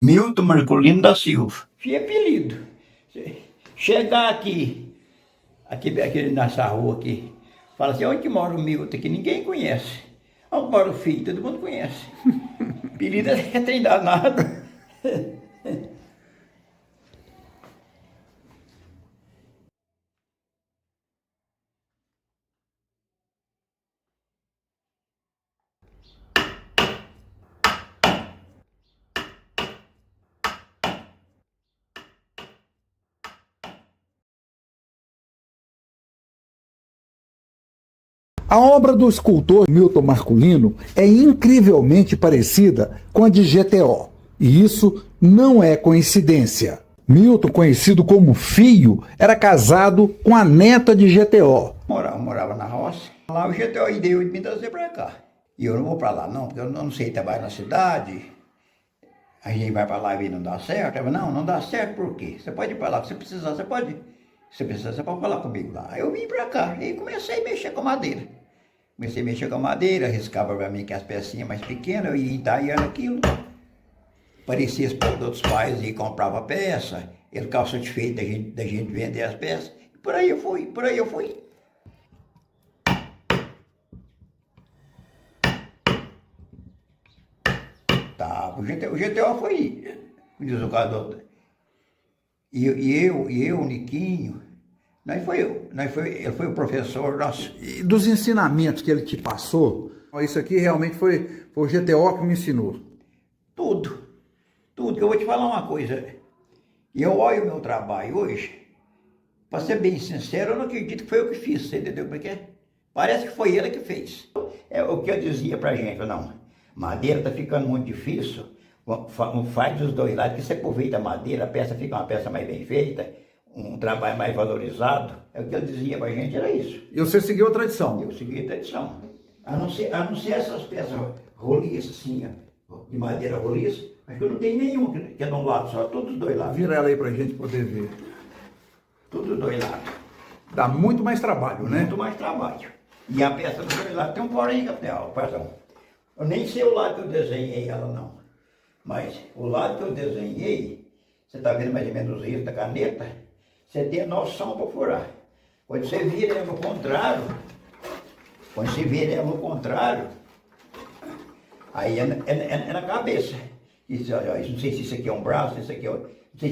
Milton Marcolino da Silva. Que apelido. Chegar aqui nessa rua aqui, fala assim, onde que mora o Milton? Que ninguém conhece. Onde mora o filho? Todo mundo conhece. Apelido é trem danado. A obra do escultor Milton Marcolino é incrivelmente parecida com a de GTO, e isso não é coincidência. Milton, conhecido como Fio, era casado com a neta de GTO. Morava na roça. Lá o GTO deu de me trazer pra cá. E eu não vou pra lá não, porque eu não sei trabalhar na cidade. A gente vai pra lá e não dá certo. Eu falei, não dá certo por quê? Você pode ir pra lá, se você precisar, você pode. Se precisar, você pode falar comigo lá. Aí eu vim pra cá e comecei a mexer com madeira. Comecei a mexer com a madeira, riscava para mim que as pecinhas mais pequenas, eu ia entalhando aquilo. Parecia os outros pais e comprava peça, ele ficava satisfeito da gente vender as peças. E por aí eu fui. Tá, o GTO foi, como diz o caso, e eu, o Niquinho, ele foi o professor nosso. E dos ensinamentos que ele te passou, isso aqui realmente foi o GTO que me ensinou. Tudo. Que eu vou te falar uma coisa. Eu olho o meu trabalho hoje, para ser bem sincero, eu não acredito que foi eu que fiz, você entendeu como é que é? Parece que foi ele que fez. É o que eu dizia pra gente, não, madeira tá ficando muito difícil, faz dos dois lados, que você aproveita a madeira, a peça fica uma peça mais bem feita, um trabalho mais valorizado. É o que eu dizia pra gente, era isso. E você seguiu a tradição? Eu segui a tradição. A não ser essas peças roliças assim, de madeira roliça, acho que eu não tenho nenhum que é de um lado só, todos os dois lados. Vira ela aí pra gente poder ver. Todos os dois lados. Dá muito mais trabalho, né? Muito mais trabalho. E a peça dos dois lados tem um porém, Gabriel, perdão. Eu nem sei o lado que eu desenhei ela, não. Mas o lado que eu desenhei, você está vendo mais ou menos os riscos da caneta, você tem noção para furar. Quando você vira ela ao contrário, aí é na cabeça. Isso, não sei se isso aqui é um braço, não sei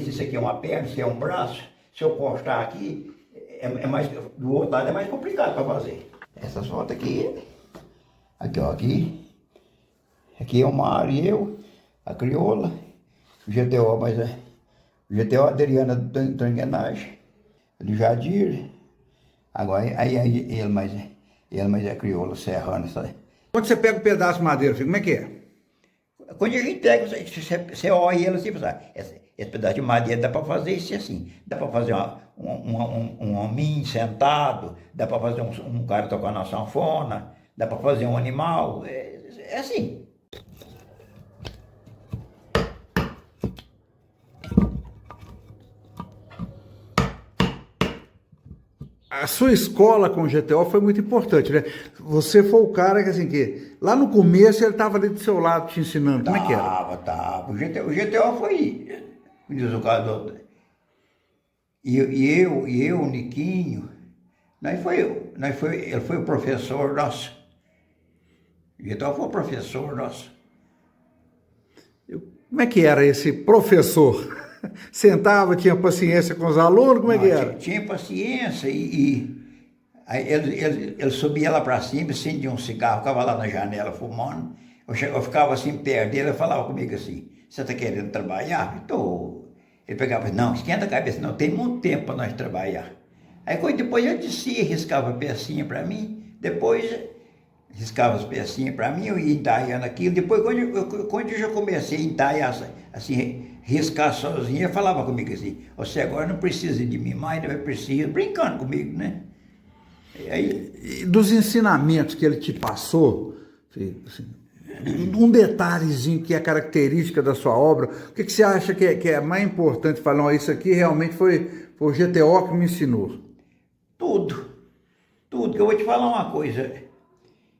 se isso aqui é uma perna, se é um braço. Se eu cortar aqui, do outro lado é mais complicado para fazer. Essas fotos aqui, aqui é o Mário e eu, a Crioula, o GTO, o GTO Adriana do Engrenagem, do Jadir, agora aí ele mais é Crioula, Serrano, sabe? Quando você pega um pedaço de madeira, como é que é? Quando a gente pega, você olha ele assim, esse pedaço de madeira dá para fazer isso assim, dá para fazer um hominho sentado, dá para fazer um cara tocando na sanfona, dá para fazer um animal, é assim. A sua escola com o GTO foi muito importante, né? Você foi o cara que, assim, que lá no começo ele estava ali do seu lado te ensinando. Como é que era? Tava. O GTO foi, como diz o caso, e eu, o Niquinho, ele foi o professor nosso. O GTO foi o professor nosso. Como é que era esse professor? Sentava, tinha paciência com os alunos, como é que era? Tinha paciência aí ele subia lá para cima, acendia um cigarro, ficava lá na janela fumando. Eu ficava assim perto dele, ele falava comigo assim, você está querendo trabalhar? Estou. Ele pegava e não, esquenta a cabeça, não, tem muito tempo para nós trabalhar. Aí depois eu descia, riscava pecinha para mim, depois riscava as pecinhas para mim, eu ia entalhando aquilo. Depois, quando eu já comecei a entalhar, assim, riscar sozinho, ele falava comigo assim, você agora não precisa de mim mais, vai precisar, brincando comigo, né? E dos ensinamentos que ele te passou, assim, um detalhezinho que é característica da sua obra, o que você acha que é mais importante falar? Não, isso aqui realmente foi o GTO que me ensinou. Tudo, que eu vou te falar uma coisa,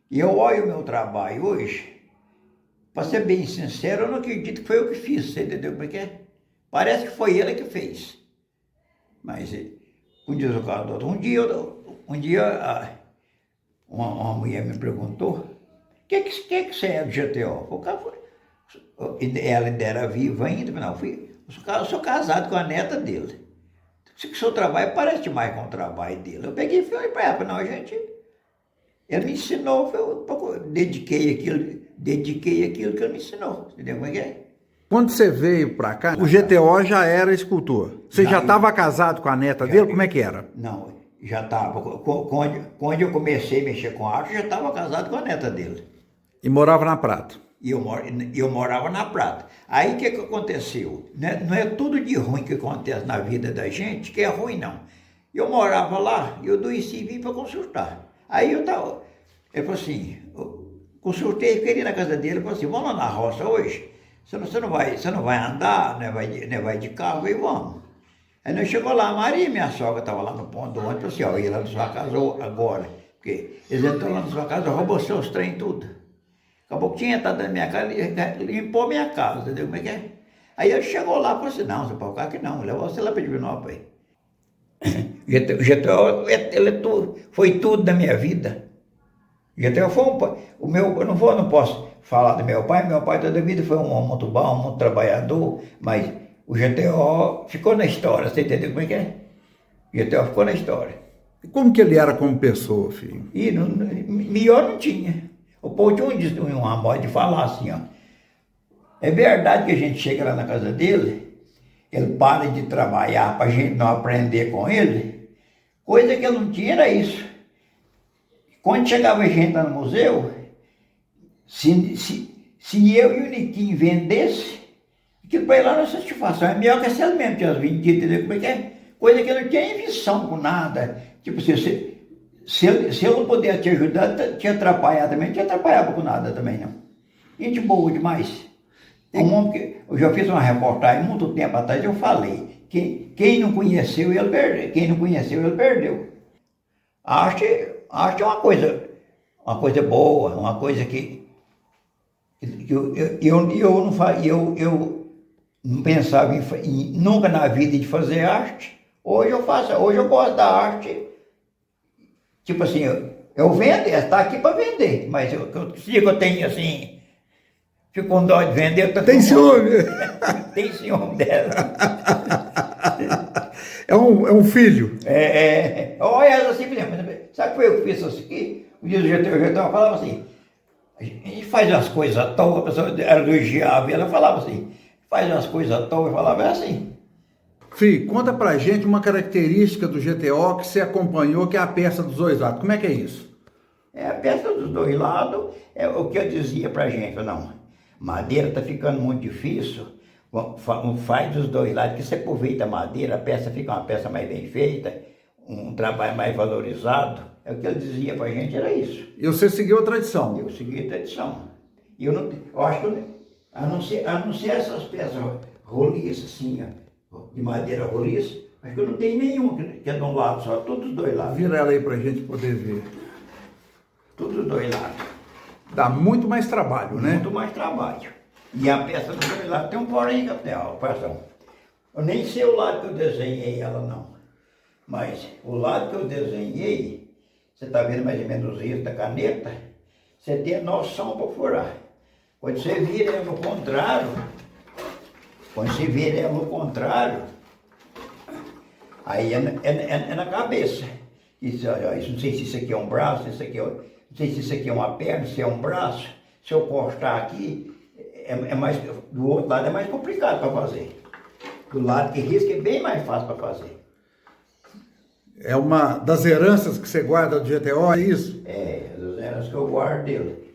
e eu olho o meu trabalho hoje, Para ser bem sincero, eu não acredito que foi eu que fiz, você entendeu como é que é? Parece que foi ele que fez. Mas, como diz o cara do outro, um dia uma mulher me perguntou, o que você é do GTO? O cara foi, ela ainda era viva ainda, mas não, eu sou casado com a neta dele. Se o seu trabalho parece mais com o trabalho dele. Eu peguei e falei para ela, não, gente, ele me ensinou, eu dediquei aquilo que ele me ensinou, entendeu como é que é? Quando você veio para cá, o GTO já era escultor. Você já estava casado com a neta dele? Como é que era? Não, já estava. Quando eu comecei a mexer com arte, já estava casado com a neta dele. E morava na Prata? E eu morava na Prata. Aí o que aconteceu? Não é tudo de ruim que acontece na vida da gente que é ruim, não. Eu morava lá, eu adoeci e vim para consultar. Aí ele falou assim, eu consultei, fiquei ali na casa dele, falou assim, vamos lá na roça hoje? Você não vai andar, né? Vai de carro e vamos. Aí nós chegou lá, a Maria, minha sogra, estava lá no ponto do ônibus, assim, ó, ia lá na sua casa agora. Porque eles entram lá na sua casa, roubou seus trem tudo. Acabou que tinha entrado na minha casa, limpou minha casa, entendeu como é que é? Aí ele chegou lá e falou assim, não, seu Paulo, claro que não, levou você lá para Divinópolis. O GTO, foi tudo da minha vida. O GTO foi eu não posso falar do meu pai toda a vida foi um homem muito bom, muito trabalhador, mas o GTO ficou na história, você entendeu como é que é? O GTO ficou na história. E como que ele era como pessoa, filho? E melhor não tinha. O povo tinha uma moda de falar assim, ó. É verdade que a gente chega lá na casa dele, ele para de trabalhar para a gente não aprender com ele, coisa que ele não tinha era isso. Quando chegava gente lá no museu, se eu e o Niquinho vendesse, aquilo para ele lá não era satisfação, é melhor que se ele mesmo tinha vendido, entendeu como é que é? Coisa que ele não tinha invenção com nada. Tipo assim, se eu não puder te ajudar, te atrapalhar também, te atrapalhava com nada também, não. Gente boa demais. Um homem que eu já fiz uma reportagem muito tempo atrás, eu falei, quem não conheceu, ele perdeu. Quem não conheceu, ele perdeu. A arte é uma coisa boa, uma coisa que eu não pensava nunca na vida de fazer arte. Hoje eu gosto da arte. Tipo assim, eu vendo, está aqui para vender, mas se eu tenho assim, fico com dó de vender. Tem ciúme? Tem ciúme dela. É um filho? Olha ela assim, sabe que foi eu que fiz isso aqui? O dia do GTO falava assim, a gente faz umas coisas à toa, a pessoa elogiava, e ela falava assim, faz umas coisas à toa, e falava assim. Fih, conta pra gente uma característica do GTO que você acompanhou, que é a peça dos dois lados. Como é que é isso? A peça dos dois lados, é o que eu dizia pra gente, não, madeira tá ficando muito difícil, faz dos dois lados, que você aproveita a madeira, a peça fica uma peça mais bem feita, um trabalho mais valorizado. É o que ele dizia pra gente, era isso. E você seguiu a tradição? Eu segui a tradição. Eu acho que, a não ser essas peças roliças assim, ó, de madeira roliça, acho que eu não tenho nenhuma que é de um lado só, todos os dois lados. Vira ela aí pra gente poder ver. Todos os dois lados. Dá muito mais trabalho, né? Muito mais trabalho. E a peça dos dois lados tem um porém, Capitão. Eu nem sei o lado que eu desenhei ela, não. Mas o lado que eu desenhei, você está vendo mais ou menos isso da caneta, você tem a noção para furar. Quando você vira ela no contrário, aí é na cabeça. Isso, não sei se isso aqui é um braço, não sei se isso aqui é uma perna, se é um braço. Se eu cortar aqui, do outro lado é mais complicado para fazer. Do lado que risca é bem mais fácil para fazer. É uma das heranças que você guarda do GTO, é isso? Das heranças que eu guardo dele.